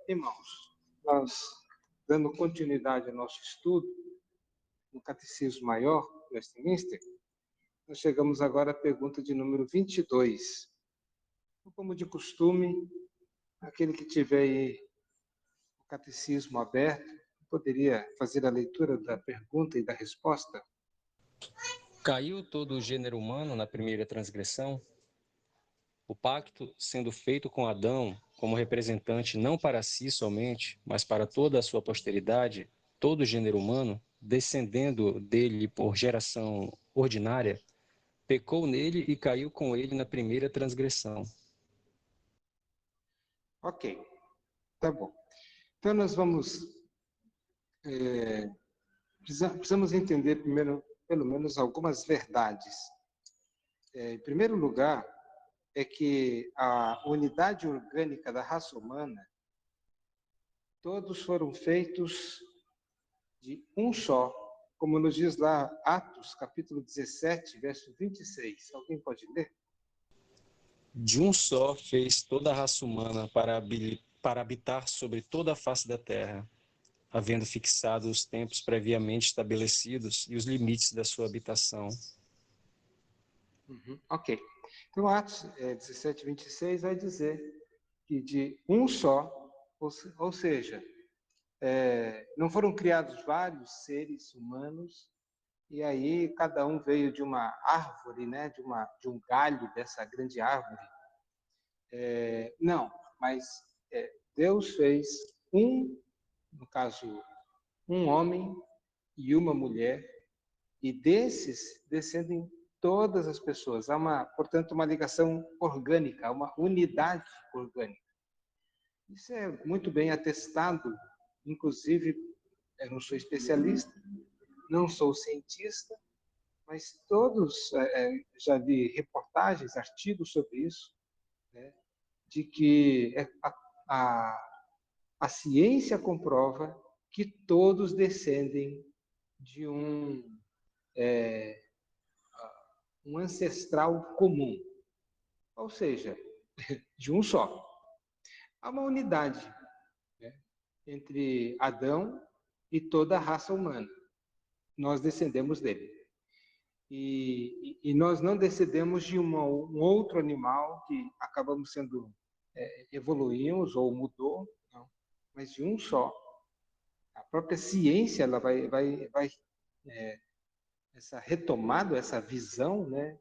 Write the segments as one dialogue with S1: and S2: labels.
S1: Irmãos, nós, dando continuidade ao nosso estudo no Catecismo Maior, Westminster, nós chegamos agora à pergunta de número 22. Como de costume, aquele que tiver aí o Catecismo aberto, poderia fazer a leitura da pergunta e da resposta?
S2: Caiu todo o gênero humano na primeira transgressão? O pacto, sendo feito com Adão como representante não para si somente, mas para toda a sua posteridade, todo o gênero humano, descendendo dele por geração ordinária, pecou nele e caiu com ele na primeira transgressão.
S1: Ok, tá bom. Então nós vamos... precisamos entender primeiro, pelo menos, algumas verdades. Em primeiro lugar, é que a unidade orgânica da raça humana, todos foram feitos de um só, como nos diz lá Atos, capítulo 17, verso 26. Alguém pode ler?
S2: De um só fez toda a raça humana para habitar sobre toda a face da terra, havendo fixado os tempos previamente estabelecidos e os limites da sua habitação.
S1: Ok. Então, Atos 17, 26 vai dizer que de um só, ou seja, não foram criados vários seres humanos, e aí cada um veio de uma árvore, né, de um galho dessa grande árvore. Não, mas Deus fez no caso, um homem e uma mulher, e desses descendem todas as pessoas. Há, portanto, uma ligação orgânica, uma unidade orgânica. Isso é muito bem atestado, inclusive, eu não sou especialista, não sou cientista, mas todos já vi reportagens, artigos sobre isso, né, de que a ciência comprova que todos descendem de um ancestral comum, ou seja, de um só. Há uma unidade, né, entre Adão e toda a raça humana. Nós descendemos dele. E nós não descendemos de um outro animal que acabamos sendo, evoluímos ou mudou, não, mas de um só. A própria ciência ela vai essa retomada, essa visão, né,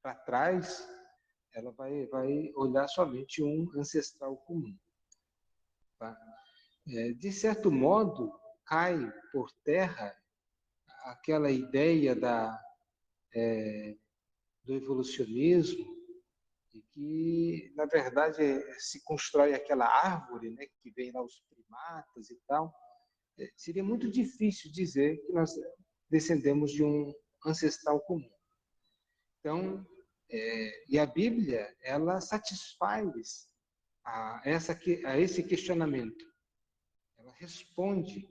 S1: para trás, ela vai olhar somente um ancestral comum. Tá? De certo modo, cai por terra aquela ideia do evolucionismo, de que, na verdade, se constrói aquela árvore, né, que vem lá os primatas e tal. Seria muito difícil dizer que nós descendemos de um ancestral comum. Então, e a Bíblia, ela satisfaz a esse questionamento. Ela responde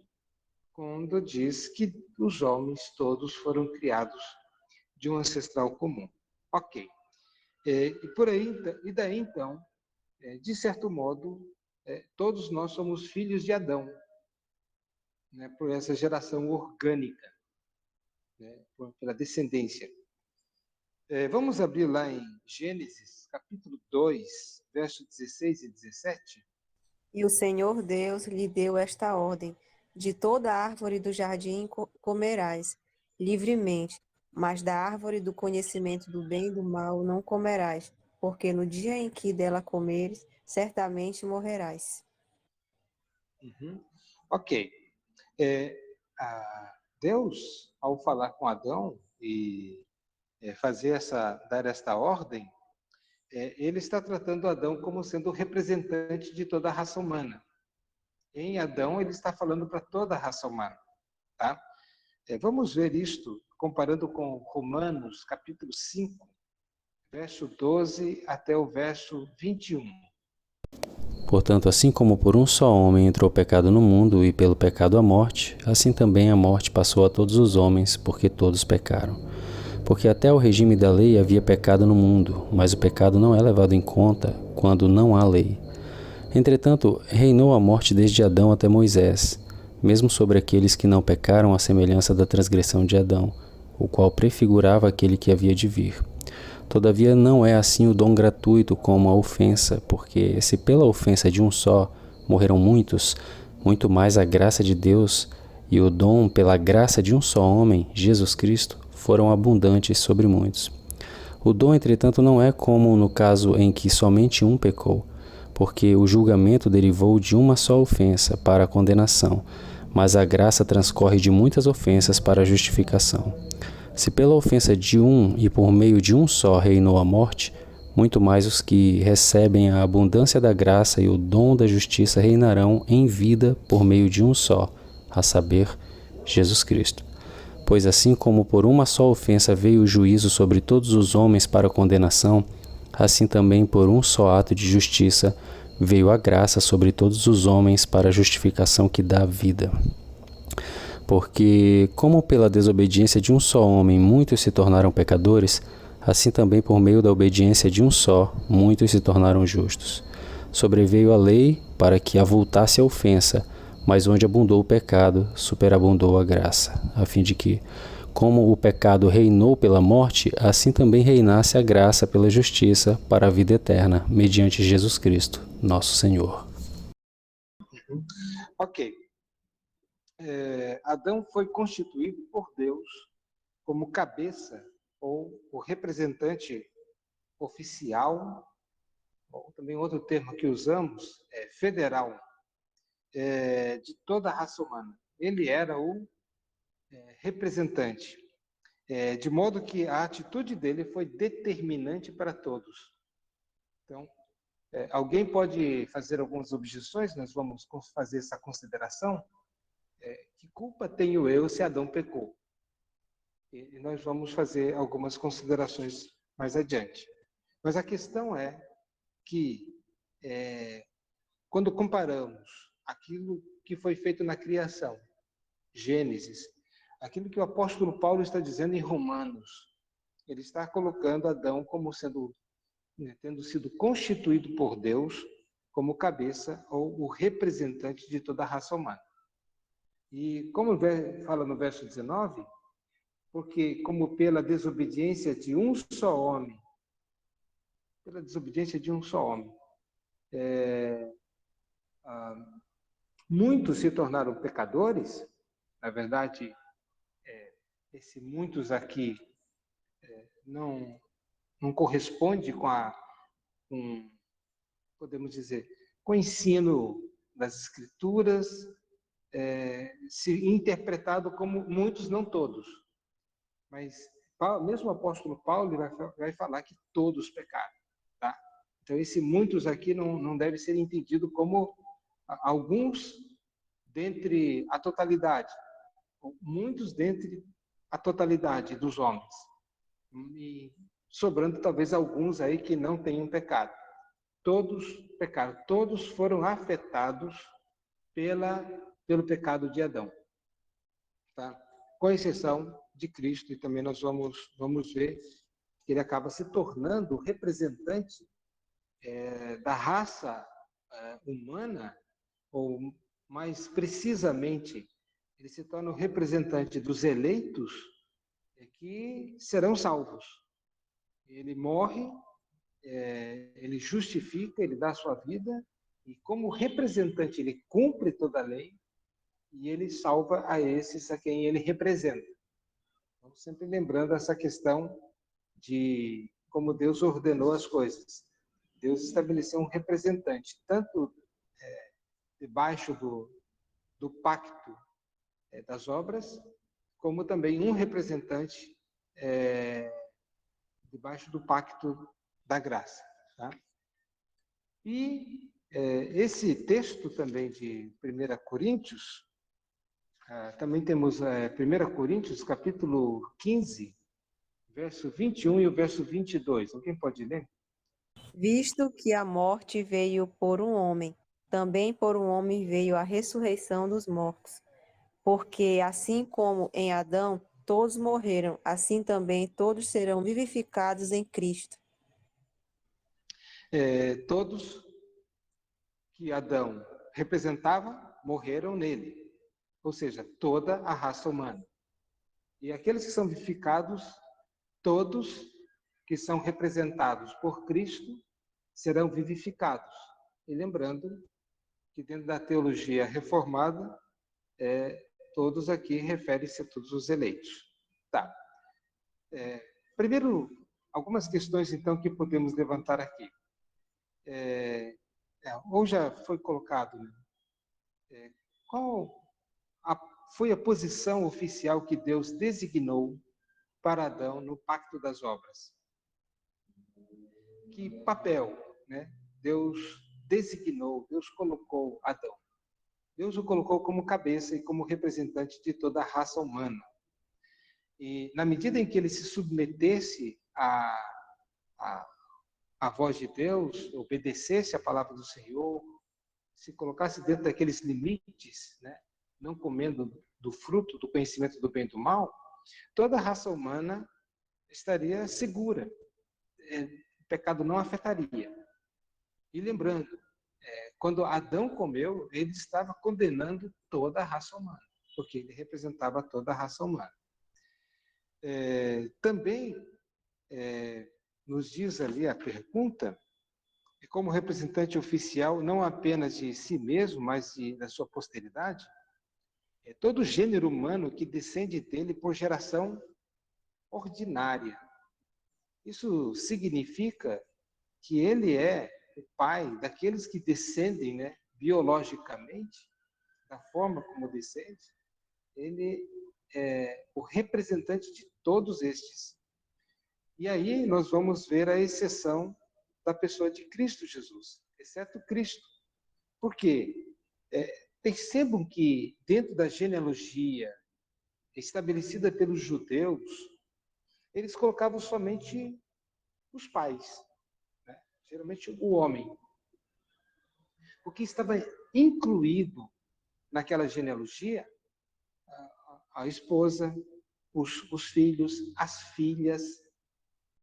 S1: quando diz que os homens todos foram criados de um ancestral comum. Ok. E daí, então, de certo modo, todos nós somos filhos de Adão, né, por essa geração orgânica, né, pela descendência. Vamos abrir lá em Gênesis, capítulo 2, versos 16 e 17.
S3: E o Senhor Deus lhe deu esta ordem: de toda árvore do jardim comerás livremente, mas da árvore do conhecimento do bem e do mal não comerás, porque no dia em que dela comeres, certamente morrerás.
S1: Ok. Deus, ao falar com Adão e dar esta ordem, ele está tratando Adão como sendo o representante de toda a raça humana. Em Adão, ele está falando para toda a raça humana. Tá? Vamos ver isto comparando com Romanos, capítulo 5, verso 12 até o verso 21.
S4: Portanto, assim como por um só homem entrou o pecado no mundo e pelo pecado a morte, assim também a morte passou a todos os homens, porque todos pecaram. Porque até o regime da lei havia pecado no mundo, mas o pecado não é levado em conta quando não há lei. Entretanto, reinou a morte desde Adão até Moisés, mesmo sobre aqueles que não pecaram à semelhança da transgressão de Adão, o qual prefigurava aquele que havia de vir. Todavia não é assim o dom gratuito como a ofensa, porque se pela ofensa de um só morreram muitos, muito mais a graça de Deus e o dom pela graça de um só homem, Jesus Cristo, foram abundantes sobre muitos. O dom, entretanto, não é como no caso em que somente um pecou, porque o julgamento derivou de uma só ofensa para a condenação, mas a graça transcorre de muitas ofensas para a justificação. Se pela ofensa de um e por meio de um só reinou a morte, muito mais os que recebem a abundância da graça e o dom da justiça reinarão em vida por meio de um só, a saber, Jesus Cristo. Pois assim como por uma só ofensa veio o juízo sobre todos os homens para condenação, assim também por um só ato de justiça veio a graça sobre todos os homens para a justificação que dá vida. Porque, como pela desobediência de um só homem muitos se tornaram pecadores, assim também por meio da obediência de um só muitos se tornaram justos. Sobreveio a lei para que avultasse a ofensa, mas onde abundou o pecado, superabundou a graça, a fim de que, como o pecado reinou pela morte, assim também reinasse a graça pela justiça para a vida eterna, mediante Jesus Cristo, nosso Senhor.
S1: Ok. Adão foi constituído por Deus como cabeça ou o representante oficial, ou também outro termo que usamos é federal, de toda a raça humana. Ele era o representante, de modo que a atitude dele foi determinante para todos. Então, alguém pode fazer algumas objeções, nós vamos fazer essa consideração. Que culpa tenho eu se Adão pecou? E nós vamos fazer algumas considerações mais adiante. Mas a questão é que, quando comparamos aquilo que foi feito na criação, Gênesis, aquilo que o apóstolo Paulo está dizendo em Romanos, ele está colocando Adão como tendo sido constituído por Deus como cabeça ou o representante de toda a raça humana. E como fala no verso 19, porque como pela desobediência de um só homem, muitos se tornaram pecadores. Na verdade, esse muitos aqui não corresponde podemos dizer, com o ensino das Escrituras, se interpretado como muitos, não todos. Mas mesmo o apóstolo Paulo vai falar que todos pecaram. Tá? Então, esse muitos aqui não deve ser entendido como alguns dentre a totalidade, muitos dentre a totalidade dos homens. E sobrando talvez alguns aí que não tenham pecado. Todos pecaram, todos foram afetados pelo pecado de Adão. Tá? Com exceção de Cristo, e também nós vamos ver que ele acaba se tornando representante da raça humana, ou mais precisamente, ele se torna o representante dos eleitos que serão salvos. Ele morre, ele justifica, ele dá a sua vida, e como representante ele cumpre toda a lei, e ele salva a esses a quem ele representa. Então, sempre lembrando essa questão de como Deus ordenou as coisas. Deus estabeleceu um representante, tanto debaixo do pacto das obras, como também um representante debaixo do pacto da graça. Tá? E esse texto também de 1 Coríntios, também temos 1 Coríntios, capítulo 15, verso 21 e o verso 22. Alguém pode ler?
S3: Visto que a morte veio por um homem, também por um homem veio a ressurreição dos mortos. Porque assim como em Adão todos morreram, assim também todos serão vivificados em Cristo.
S1: Todos que Adão representava morreram nele, ou seja, toda a raça humana. E aqueles que são vivificados, todos que são representados por Cristo, serão vivificados. E lembrando que dentro da teologia reformada, todos aqui referem-se a todos os eleitos. Tá. Primeiro, algumas questões, então, que podemos levantar aqui. Ou já foi colocado, né? Qual foi a posição oficial que Deus designou para Adão no Pacto das Obras? Que papel, né, Deus designou, Deus colocou Adão? Deus o colocou como cabeça e como representante de toda a raça humana. E na medida em que ele se submetesse à voz de Deus, obedecesse a palavra do Senhor, se colocasse dentro daqueles limites, né, não comendo do fruto do conhecimento do bem e do mal, toda a raça humana estaria segura. O pecado não afetaria. E lembrando, quando Adão comeu, ele estava condenando toda a raça humana, porque ele representava toda a raça humana. Também nos diz ali a pergunta, como representante oficial, não apenas de si mesmo, mas da sua posteridade, todo gênero humano que descende dele por geração ordinária. Isso significa que ele é o pai daqueles que descendem, né, biologicamente, da forma como descende, ele é o representante de todos estes. E aí nós vamos ver a exceção da pessoa de Cristo Jesus, exceto Cristo. Por quê? Percebam que dentro da genealogia estabelecida pelos judeus, eles colocavam somente os pais, né? Geralmente o homem. O que estava incluído naquela genealogia, a esposa, os filhos, as filhas,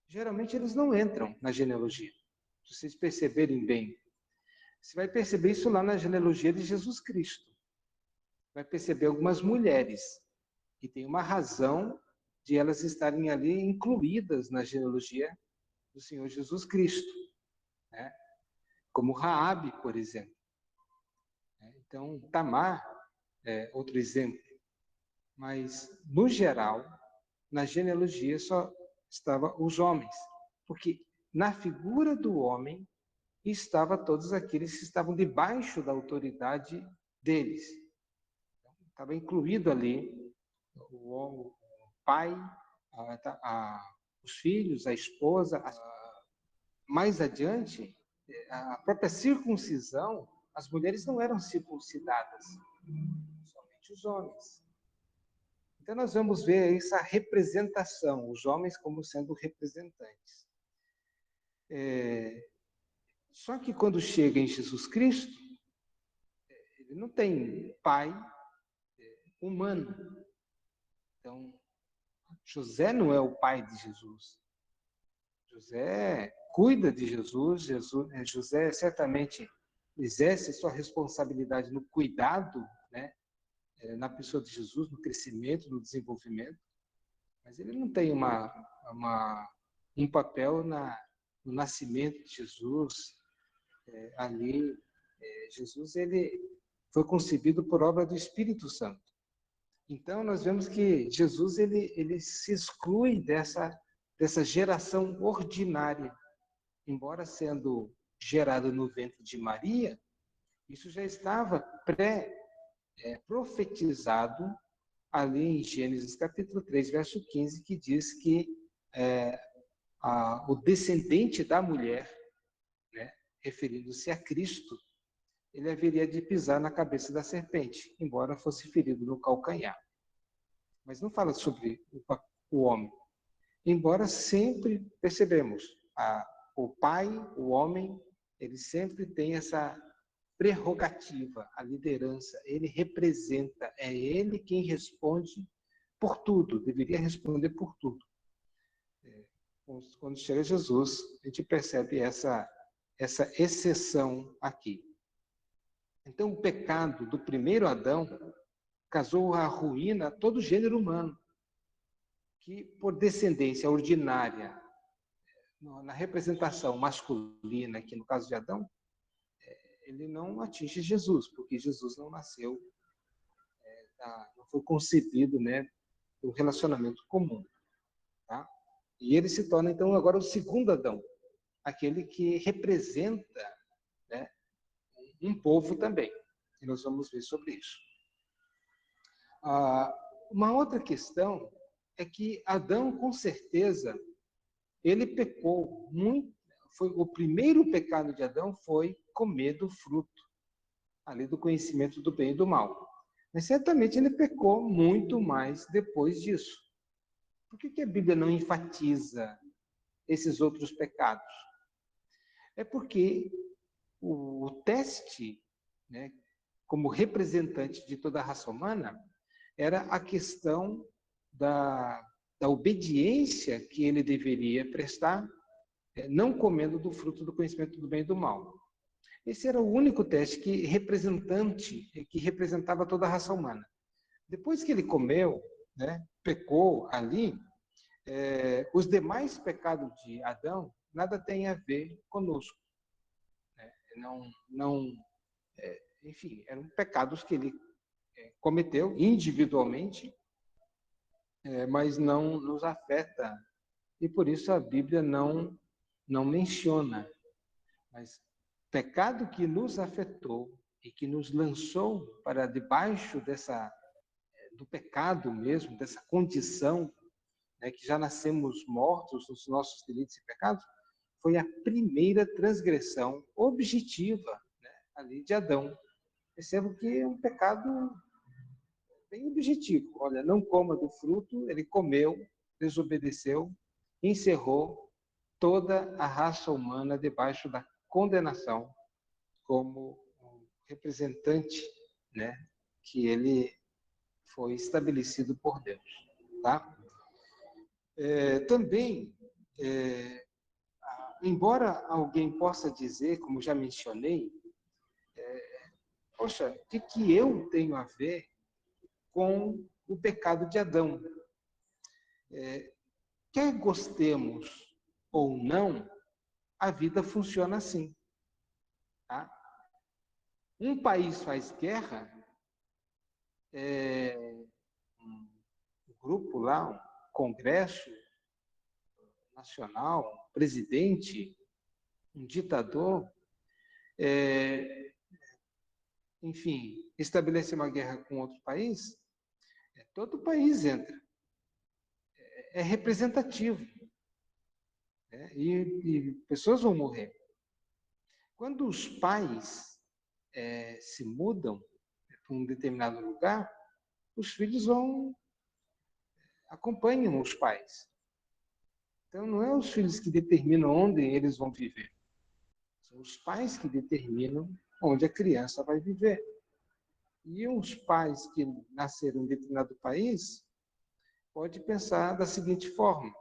S1: geralmente eles não entram na genealogia. Se vocês perceberem bem, você vai perceber isso lá na genealogia de Jesus Cristo. Vai perceber algumas mulheres que têm uma razão de elas estarem ali incluídas na genealogia do Senhor Jesus Cristo, né? Como Raabe, por exemplo. Então, Tamar é outro exemplo. Mas, no geral, na genealogia só estavam os homens, porque na figura do homem estavam todos aqueles que estavam debaixo da autoridade deles. Estava incluído ali o pai, os filhos, a esposa. Mais adiante, a própria circuncisão, as mulheres não eram circuncidadas, somente os homens. Então nós vamos ver essa representação, os homens como sendo representantes. Só que quando chega em Jesus Cristo, ele não tem pai humano. Então, José não é o pai de Jesus. José cuida de Jesus, José certamente exerce sua responsabilidade no cuidado, né, na pessoa de Jesus, no crescimento, no desenvolvimento, mas ele não tem um papel no nascimento de Jesus. Ali, Jesus ele foi concebido por obra do Espírito Santo. Então, nós vemos que Jesus ele se exclui dessa geração ordinária. Embora sendo gerado no ventre de Maria, isso já estava profetizado ali em Gênesis capítulo 3, verso 15, que diz que o descendente da mulher, né, referindo-se a Cristo, ele haveria de pisar na cabeça da serpente, embora fosse ferido no calcanhar. Mas não fala sobre o homem. Embora sempre percebemos, o pai, o homem, ele sempre tem essa prerrogativa, a liderança, ele representa, é ele quem responde por tudo, deveria responder por tudo. Quando chega Jesus, a gente percebe essa exceção aqui. Então, o pecado do primeiro Adão causou a ruína a todo o gênero humano, que por descendência ordinária, na representação masculina, aqui no caso de Adão, ele não atinge Jesus, porque Jesus não nasceu, não foi concebido, né, um relacionamento comum, tá? E ele se torna, então, agora o segundo Adão, aquele que representa, né, um povo também. E nós vamos ver sobre isso. Uma outra questão é que Adão, com certeza, ele pecou muito. O primeiro pecado de Adão foi comer do fruto, ali do conhecimento do bem e do mal. Mas certamente ele pecou muito mais depois disso. Por que a Bíblia não enfatiza esses outros pecados? É porque o teste, né, como representante de toda a raça humana, era a questão da obediência que ele deveria prestar, não comendo do fruto do conhecimento do bem e do mal. Esse era o único teste que representava toda a raça humana. Depois que ele comeu, né, pecou ali, os demais pecados de Adão nada tem a ver conosco. Né? Enfim, eram pecados que ele cometeu individualmente, mas não nos afeta. E por isso a Bíblia não menciona. Mas pecado que nos afetou e que nos lançou para debaixo do pecado mesmo, dessa condição, né, que já nascemos mortos nos nossos delitos e pecados, foi a primeira transgressão objetiva, né, ali de Adão. Percebo que é um pecado bem objetivo. Olha, não coma do fruto, ele comeu, desobedeceu, encerrou toda a raça humana debaixo da condenação como um representante, né, que ele foi estabelecido por Deus. Tá? Também, embora alguém possa dizer, como já mencionei, poxa, o que eu tenho a ver com o pecado de Adão? Quer gostemos ou não, a vida funciona assim. Tá? Um país faz guerra, um grupo lá, um congresso nacional, um presidente, um ditador, enfim, estabelece uma guerra com outro país, todo o país entra. É representativo. Né? E pessoas vão morrer. Quando os pais se mudam para um determinado lugar, os filhos acompanham os pais. Então, não é os filhos que determinam onde eles vão viver. São os pais que determinam onde a criança vai viver. E os pais que nasceram em determinado país pode pensar da seguinte forma: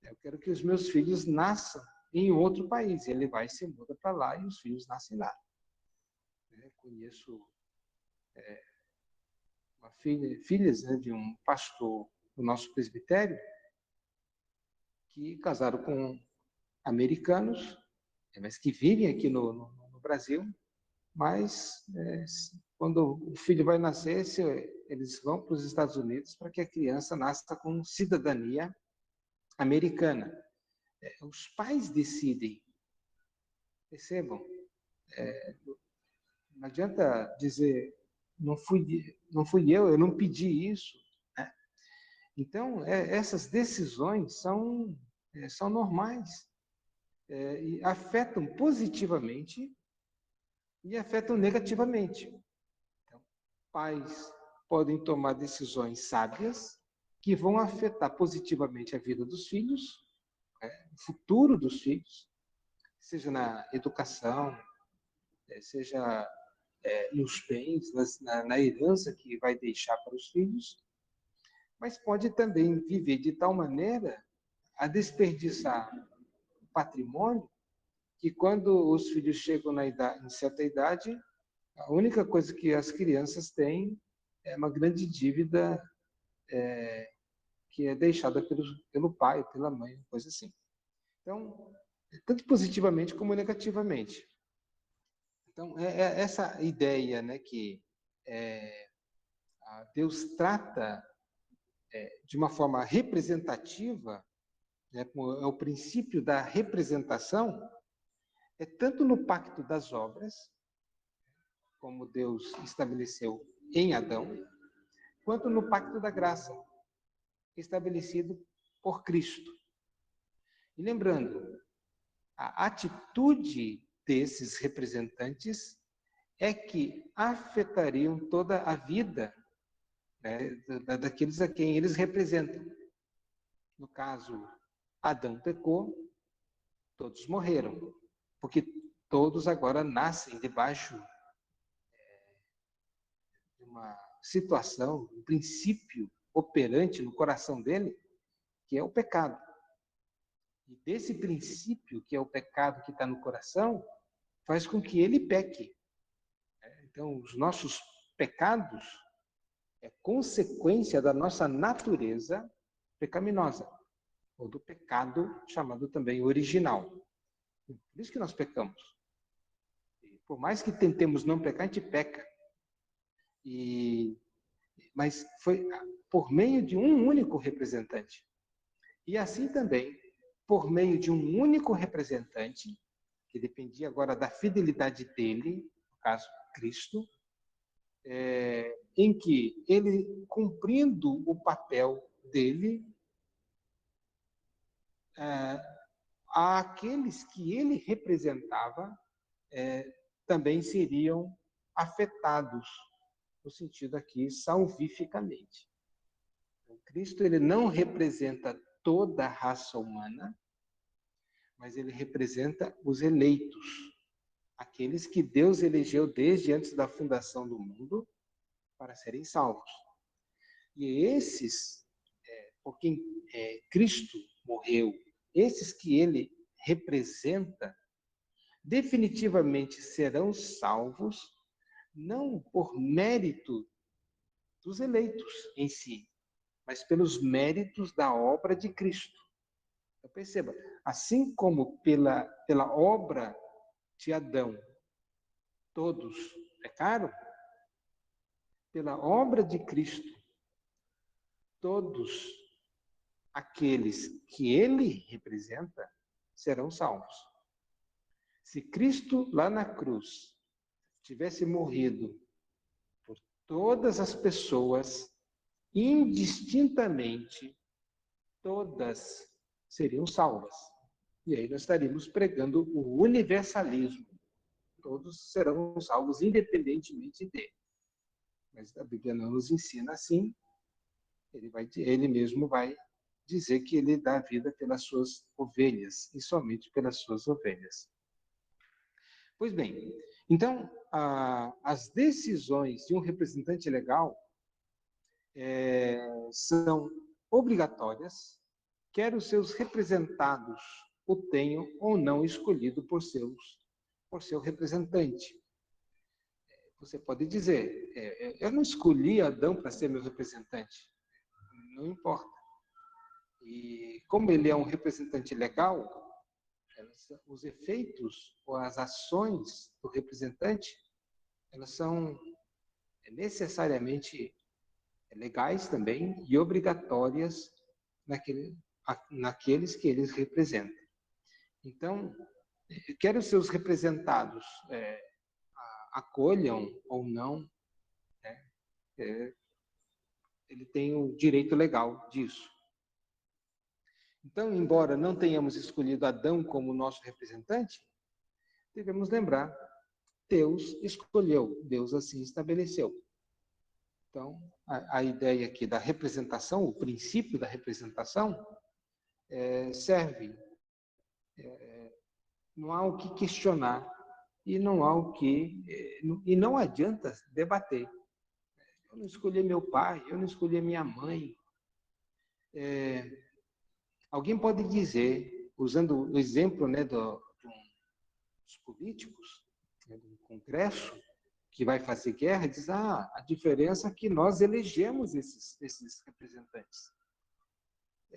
S1: eu quero que os meus filhos nasçam em outro país. Ele vai e se muda para lá e os filhos nascem lá. Conheço filhas, né, de um pastor do nosso presbitério que casaram com americanos, mas que vivem aqui no Brasil, mas quando o filho vai nascer, eles vão para os Estados Unidos para que a criança nasça com cidadania americana. Os pais decidem. Percebam? Não adianta dizer, não fui eu não pedi isso. Né? Então, essas decisões são normais e afetam positivamente e afetam negativamente. Então, pais podem tomar decisões sábias que vão afetar positivamente a vida dos filhos, o futuro dos filhos, seja na educação, seja nos bens, na herança que vai deixar para os filhos, mas pode também viver de tal maneira a desperdiçar patrimônio que quando os filhos chegam em certa idade, A única coisa que as crianças têm é uma grande dívida que é deixada pelo pai, pela mãe, coisa assim. Então, tanto positivamente como negativamente. Então, é essa ideia, né, que Deus trata de uma forma representativa, né, como é o princípio da representação, é tanto no pacto das obras, como Deus estabeleceu em Adão, quanto no pacto da graça, estabelecido por Cristo. E lembrando, a atitude desses representantes é que afetariam toda a vida, né, daqueles a quem eles representam. No caso, Adão pecou, todos morreram, porque todos agora nascem debaixo de uma situação, um princípio operante no coração dele, que é o pecado. E desse princípio, que é o pecado que está no coração, faz com que ele peque. Então, os nossos pecados é consequência da nossa natureza pecaminosa, ou do pecado chamado também original. Por isso que nós pecamos. E por mais que tentemos não pecar, a gente peca. Mas foi por meio de um único representante. E assim também, por meio de um único representante, que dependia agora da fidelidade dele, no caso, Cristo, em que ele, cumprindo o papel dele, aqueles que ele representava também seriam afetados, no sentido aqui, salvificamente. O Cristo, ele não representa toda a raça humana, mas ele representa os eleitos, aqueles que Deus elegeu desde antes da fundação do mundo para serem salvos. E esses, por quem Cristo morreu, esses que ele representa, definitivamente serão salvos, não por mérito dos eleitos em si, mas pelos méritos da obra de Cristo. Então, perceba, assim como pela obra de Adão todos pecaram, pela obra de Cristo, todos aqueles que ele representa serão salvos. Se Cristo lá na cruz tivesse morrido por todas as pessoas, indistintamente, todas seriam salvas. E aí nós estaríamos pregando o universalismo. Todos serão salvos independentemente dele. Mas a Bíblia não nos ensina assim. Ele mesmo vai dizer que ele dá vida pelas suas ovelhas, e somente pelas suas ovelhas. Pois bem, então, as decisões de um representante legal são obrigatórias, quer os seus representados o tenham ou não escolhido por seu representante. Você pode dizer, eu não escolhi Adão para ser meu representante. Não importa. E como ele é um representante legal, os efeitos ou as ações do representante, elas são necessariamente legais também e obrigatórias naqueles que eles representam. Então, quer os seus representados acolham ou não, ele tem o direito legal disso. Então, embora não tenhamos escolhido Adão como nosso representante, devemos lembrar, Deus escolheu, Deus assim estabeleceu. Então, a ideia aqui da representação, o princípio da representação, serve. Não há o que questionar e não há e não adianta debater. Eu não escolhi meu pai, eu não escolhi minha mãe. Alguém pode dizer, usando o exemplo, né, dos políticos, né, do Congresso, que vai fazer guerra diz, a diferença é que nós elegemos esses representantes.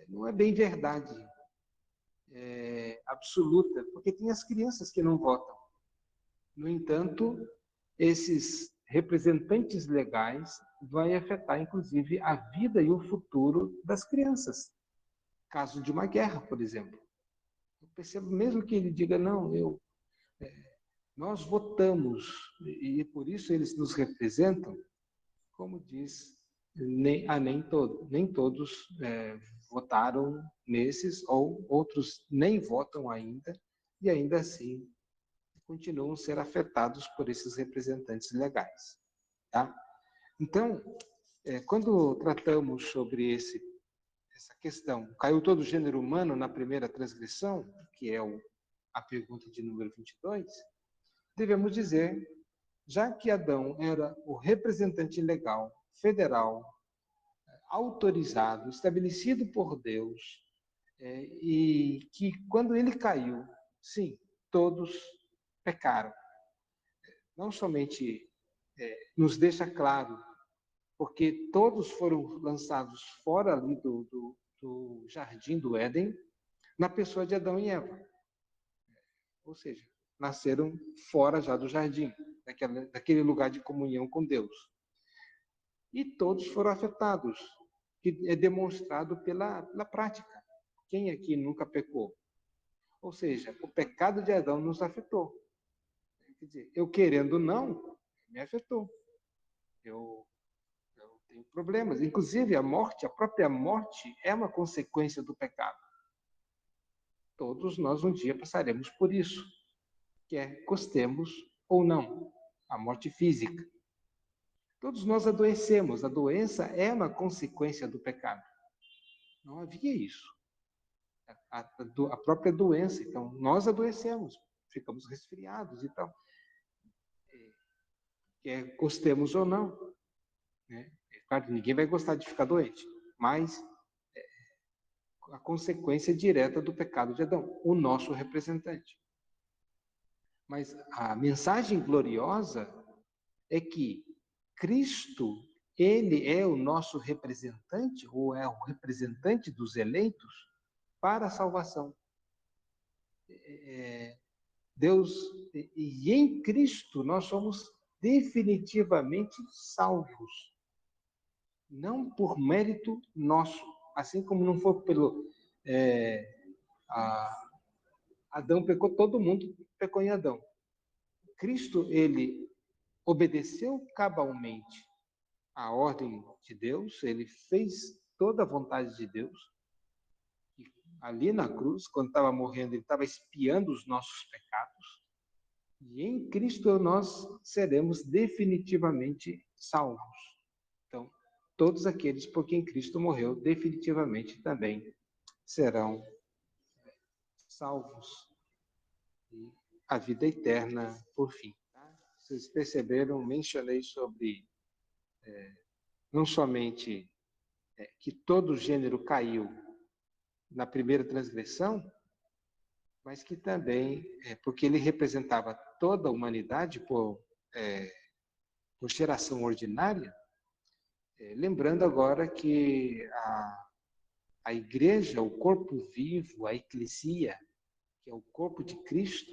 S1: Não é bem verdade absoluta, porque tem as crianças que não votam. No entanto, esses representantes legais vão afetar, inclusive, a vida e o futuro das crianças. Caso de uma guerra, por exemplo. Eu percebo, mesmo que ele diga, não, nós votamos, e por isso eles nos representam, como diz, nem todos votaram nesses, ou outros nem votam ainda, e ainda assim continuam a ser afetados por esses representantes legais. Tá? Então, quando tratamos sobre essa questão, caiu todo o gênero humano na primeira transgressão, que é a pergunta de número 22, devemos dizer, já que Adão era o representante legal, federal, autorizado, estabelecido por Deus, e que quando ele caiu, sim, todos pecaram. Não somente nos deixa claro, porque todos foram lançados fora ali do jardim do Éden, na pessoa de Adão e Eva. Ou seja, nasceram fora já do jardim, daquele lugar de comunhão com Deus. E todos foram afetados, que é demonstrado pela prática. Quem aqui nunca pecou? Ou seja, o pecado de Adão nos afetou. Quer dizer, eu querendo não, me afetou. Eu tenho problemas. Inclusive, a própria morte é uma consequência do pecado. Todos nós um dia passaremos por isso, quer gostemos ou não, a morte física. Todos nós adoecemos. A doença é uma consequência do pecado. Não havia isso. A própria doença. Então, nós adoecemos, ficamos resfriados e tal. Quer gostemos ou não. Né? É claro que ninguém vai gostar de ficar doente, mas a consequência direta do pecado de Adão, o nosso representante. Mas a mensagem gloriosa é que Cristo, ele é o nosso representante, ou é o representante dos eleitos para a salvação. Deus, e em Cristo nós somos definitivamente salvos. Não por mérito nosso, assim como não foi pelo... Adão pecou, todo mundo pecou em Adão. Cristo, ele obedeceu cabalmente a ordem de Deus, ele fez toda a vontade de Deus. E ali na cruz, quando estava morrendo, ele estava expiando os nossos pecados. E em Cristo nós seremos definitivamente salvos. Então, todos aqueles por quem Cristo morreu, definitivamente também serão salvos. E a vida eterna, por fim. Tá? Vocês perceberam, mencionei sobre não somente que todo o gênero caiu na primeira transgressão, mas que também, porque ele representava toda a humanidade por geração ordinária, lembrando agora que a igreja, o corpo vivo, a eclesia, que é o corpo de Cristo,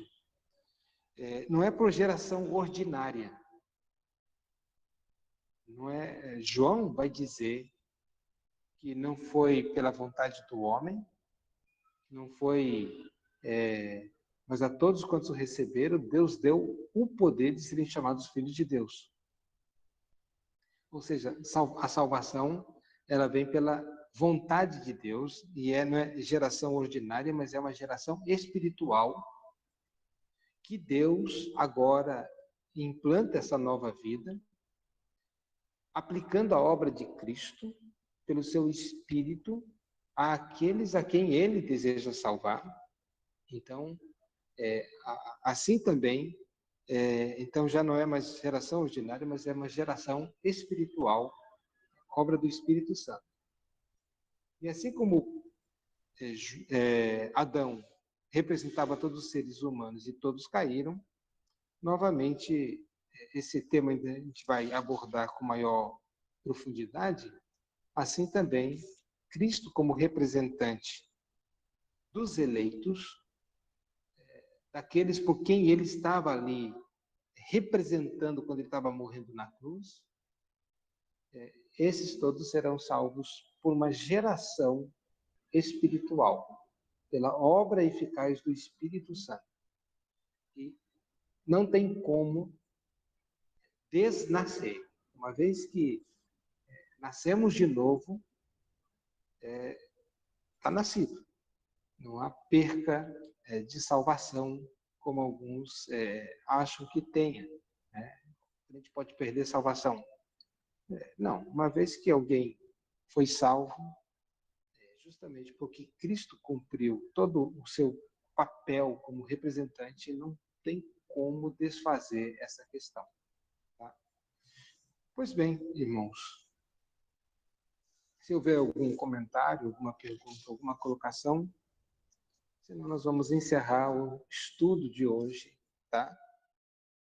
S1: não é por geração ordinária. Não é, João vai dizer que não foi pela vontade do homem, não foi, mas a todos quantos o receberam, Deus deu o poder de serem chamados filhos de Deus. Ou seja, a salvação, ela vem pela vontade de Deus, e não é geração ordinária, mas é uma geração espiritual, que Deus agora implanta essa nova vida, aplicando a obra de Cristo, pelo seu Espírito, àqueles a quem Ele deseja salvar. Então, assim também, então já não é mais geração ordinária, mas é uma geração espiritual, obra do Espírito Santo. E assim como Adão representava todos os seres humanos e todos caíram, novamente esse tema a gente vai abordar com maior profundidade, assim também Cristo como representante dos eleitos, daqueles por quem ele estava ali representando quando ele estava morrendo na cruz, esses todos serão salvos por uma geração espiritual, pela obra eficaz do Espírito Santo. E não tem como desnascer. Uma vez que nascemos de novo, está nascido. Não há perca de salvação, como alguns acham que tenha. Né? A gente pode perder salvação. Não, uma vez que alguém foi salvo, justamente porque Cristo cumpriu todo o seu papel como representante, não tem como desfazer essa questão. Tá? Pois bem, irmãos, se houver algum comentário, alguma pergunta, alguma colocação, senão nós vamos encerrar o estudo de hoje, tá?